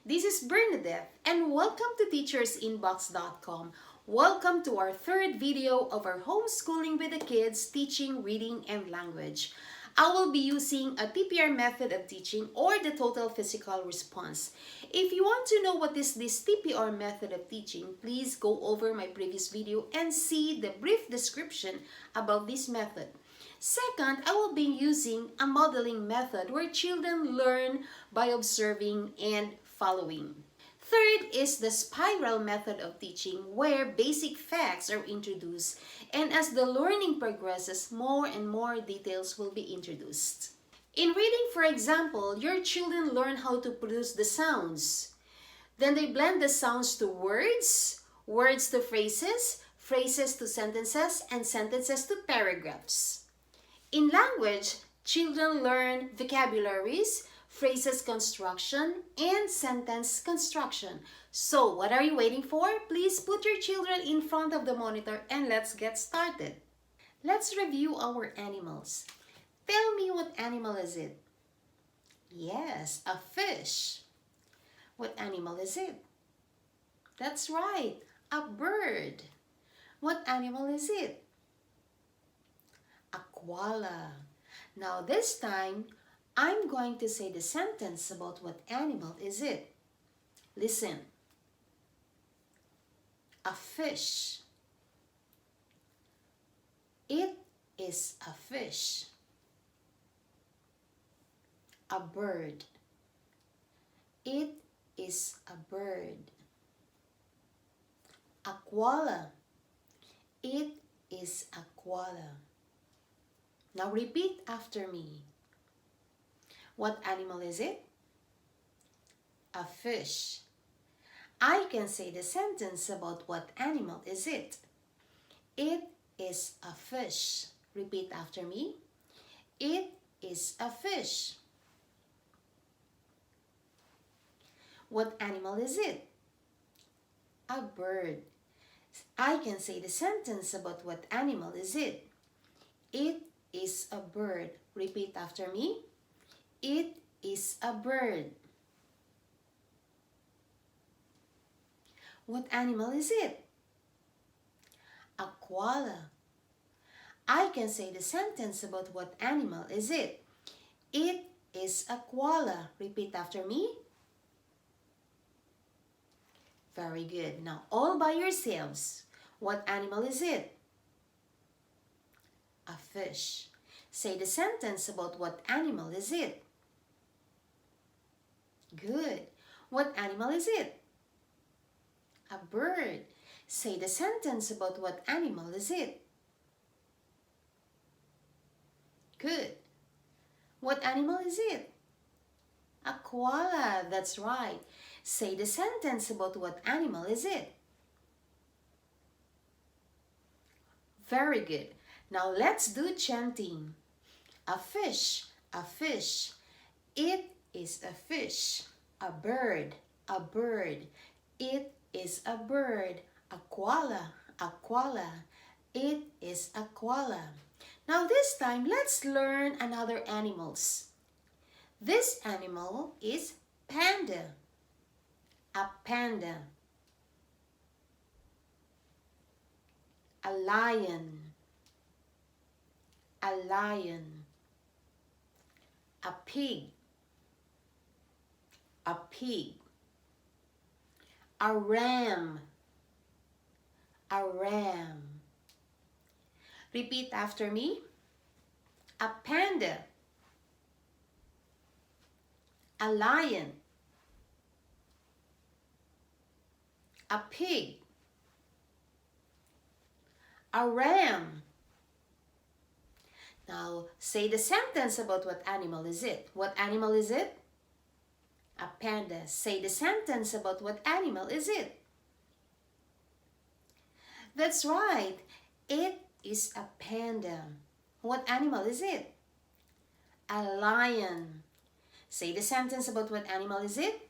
This is Bernadette and welcome to teachersinbox.com. Welcome to our third video of our homeschooling with the kids teaching reading and language. I will be using a TPR method of teaching or the total physical response. If you want to know what is this TPR method of teaching, please go over my previous video and see the brief description about this method. Second, I will be using a modeling method where children learn by observing and following. Third is the spiral method of teaching where basic facts are introduced, and as the learning progresses, more and more details will be introduced. In reading, for example, your children learn how to produce the sounds. Then they blend the sounds to words, words to phrases, phrases to sentences, and sentences to paragraphs. In language, children learn vocabularies, phrases construction, and sentence construction. So, what are you waiting for? Please put your children in front of the monitor and let's get started. Let's review our animals. Tell me, what animal is it? Yes, a fish. What animal is it? That's right, a bird. What animal is it? A koala. Now this time, I'm going to say the sentence about what animal is it. Listen. A fish. It is a fish. A bird. It is a bird. A koala. It is a koala. Now repeat after me. What animal is it? A fish. I can say the sentence about what animal is it. It is a fish. Repeat after me. It is a fish. What animal is it? A bird. I can say the sentence about what animal is it. It is a bird. Repeat after me. It is a bird. What animal is it? A koala. I can say the sentence about what animal is it. It is a koala. Repeat after me. Very good. Now all by yourselves. What animal is it? A fish. Say the sentence about what animal is it. Good. What animal is it? A bird. Say the sentence about what animal is it. Good. What animal is it? A koala. That's right. Say the sentence about what animal is it. Very good. Now let's do chanting. A fish, a fish. It is a fish. A bird, a bird. It is a bird. A koala, a koala. It is a koala. Now this time, let's learn another animals. This animal is panda. A panda. A lion. A lion. A pig. A pig. A ram. A ram. Repeat after me. A panda. A lion. A pig. A ram. Now, say the sentence about what animal is it. What animal is it? A panda. Say the sentence about what animal is it. That's right. It is a panda. What animal is it? A lion. Say the sentence about what animal is it.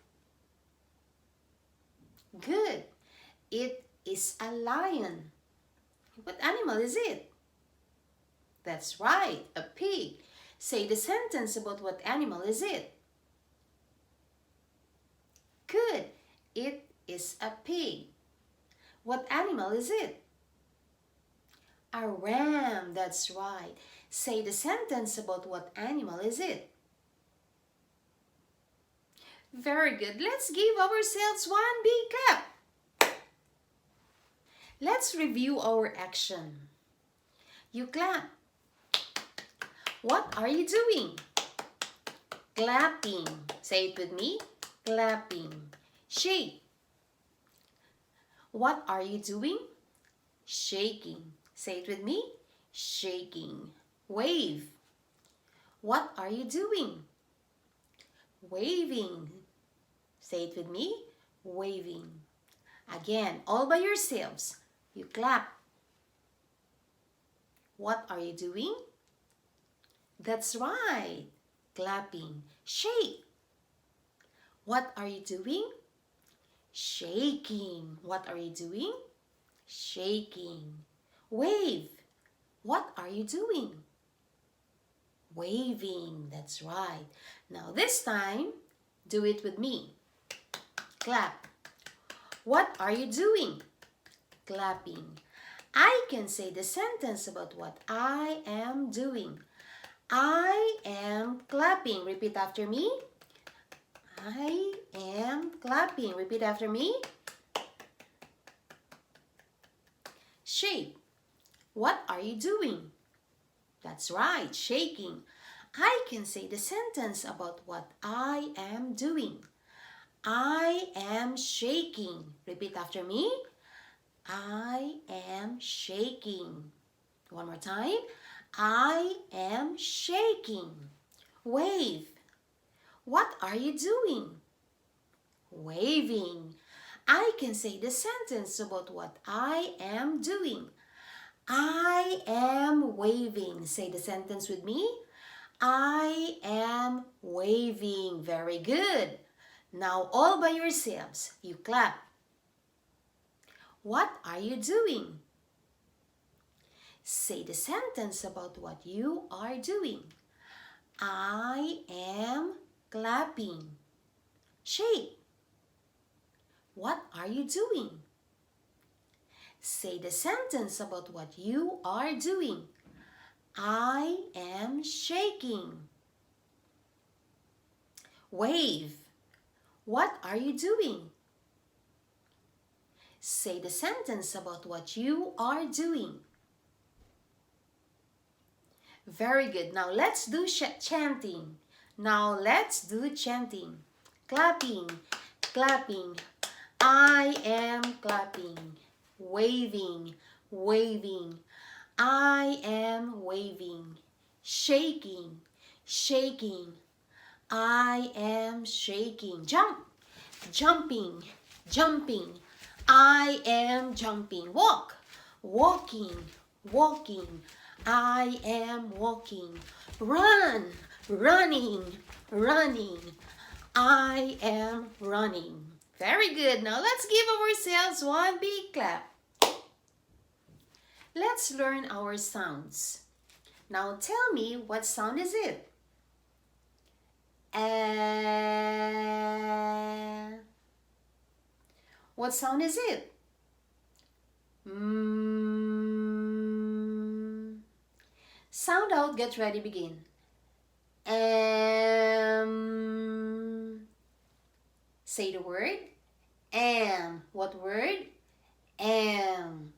Good. It is a lion. What animal is it? That's right, a pig. Say the sentence about what animal is it. Good. It is a pig. What animal is it? A ram, that's right. Say the sentence about what animal is it? Very good. Let's give ourselves one big clap. Let's review our action. You clap. What are you doing? Clapping. Say it with me. Clapping. Shake. What are you doing? Shaking. Say it with me. Shaking. Wave. What are you doing? Waving. Say it with me. Waving. Again, all by yourselves. You clap. What are you doing? That's right. Clapping. Shake. What are you doing? Shaking. What are you doing? Shaking. Wave. What are you doing? Waving. That's right. Now this time, do it with me. Clap. What are you doing? Clapping. I can say the sentence about what I am doing. I am clapping. Repeat after me. I am clapping. Repeat after me. Shake. What are you doing? That's right, shaking. I can say the sentence about what I am doing. I am shaking. Repeat after me. I am shaking. One more time. I am shaking. Wave. What are you doing? Waving. I can say the sentence about what I am doing. I am waving. Say the sentence with me. I am waving. Very good. Now all by yourselves, you clap. What are you doing? Say the sentence about what you are doing. I am clapping. Shake. What are you doing? Say the sentence about what you are doing. I am shaking. Wave. What are you doing? Say the sentence about what you are doing. Very good. Now let's do chanting. Now let's do chanting. Clapping, clapping. I am clapping. Waving, waving. I am waving. Shaking, shaking. I am shaking. Jump, jumping, jumping. I am jumping. Walk, walking, walking. I am walking. Run, running, running. I am running. Very good. Now let's give ourselves one big clap. Let's learn our sounds. Now tell me, what sound is it? What sound is it? Sound out, get ready, begin. Say the word. Am. What word? Am.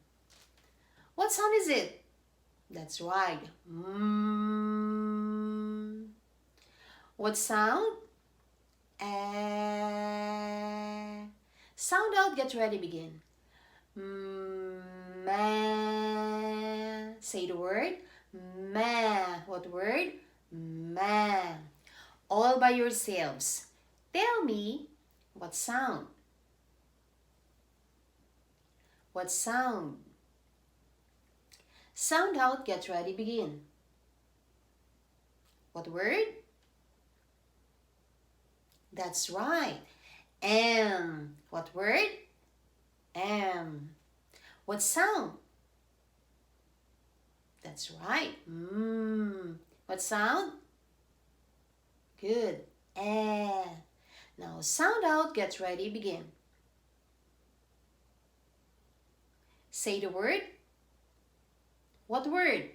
What sound is it? That's right. What sound? Sound out, get ready, begin. Ma. Say the word. Ma. What word? Ma. All by yourselves. Tell me, what sound? What sound? Sound out, get ready, begin. What word? That's right. Am. What word? Am. What sound? That's right. What sound? Good. Now sound out, get ready, begin. Say the word. What word?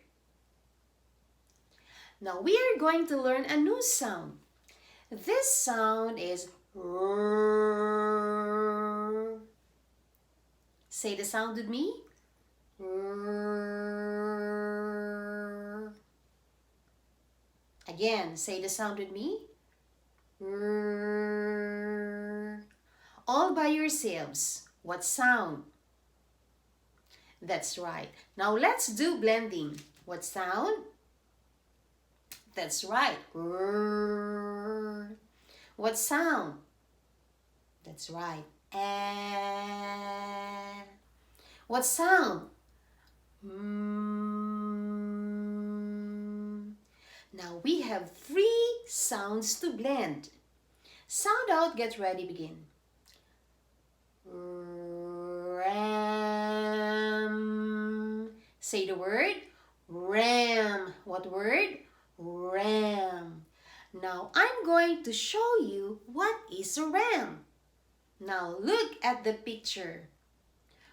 Now we are going to learn a new sound. This sound is R. Say the sound with me. R. Again, say the sound with me. R. All by yourselves. What sound? That's right. Now let's do blending. What sound? That's right. R. What sound? That's right. A. What sound? Mm. Now we have 3 sounds to blend. Sound out, get ready, begin. Ram. Say the word. Ram. What word? Ram. Now I'm going to show you what is a ram. Now look at the picture.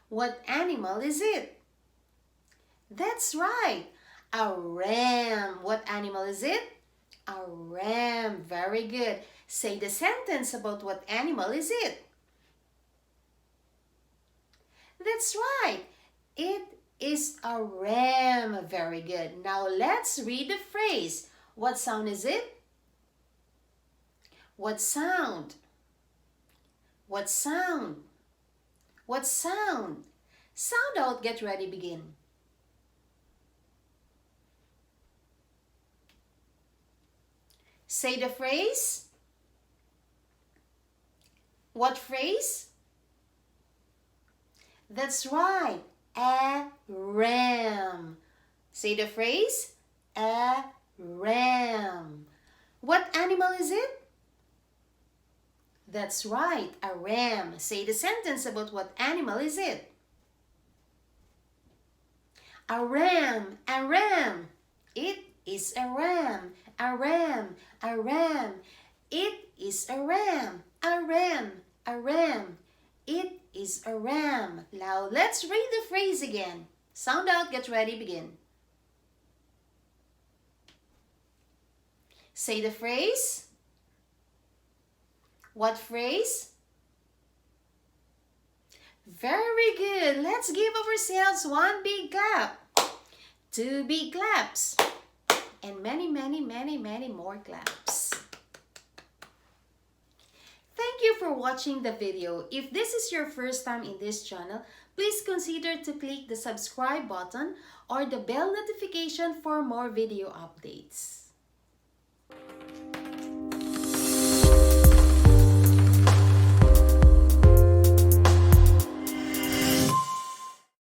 What animal is it? That's right, a ram. What animal is it? A ram. Very good. Say the sentence about what animal is it. That's right. It is a ram. Very good. Now let's read the phrase. What sound is it? What sound? What sound? What sound? Sound out, get ready, begin. Say the phrase. What phrase? That's right, a ram. Say the phrase, a ram. What animal is it? That's right, a ram. Say the sentence about what animal is it. A ram, a ram. It is a ram, a ram, a ram. It is a ram, a ram, a ram. It is a ram. Now let's read the phrase again. Sound out, get ready, begin. Say the phrase. What phrase? Very good. Let's give ourselves 1 big clap, 2 big claps, and many more claps. Thank you for watching the video. If this is your first time in this channel, please consider to click the subscribe button or the bell notification for more video updates.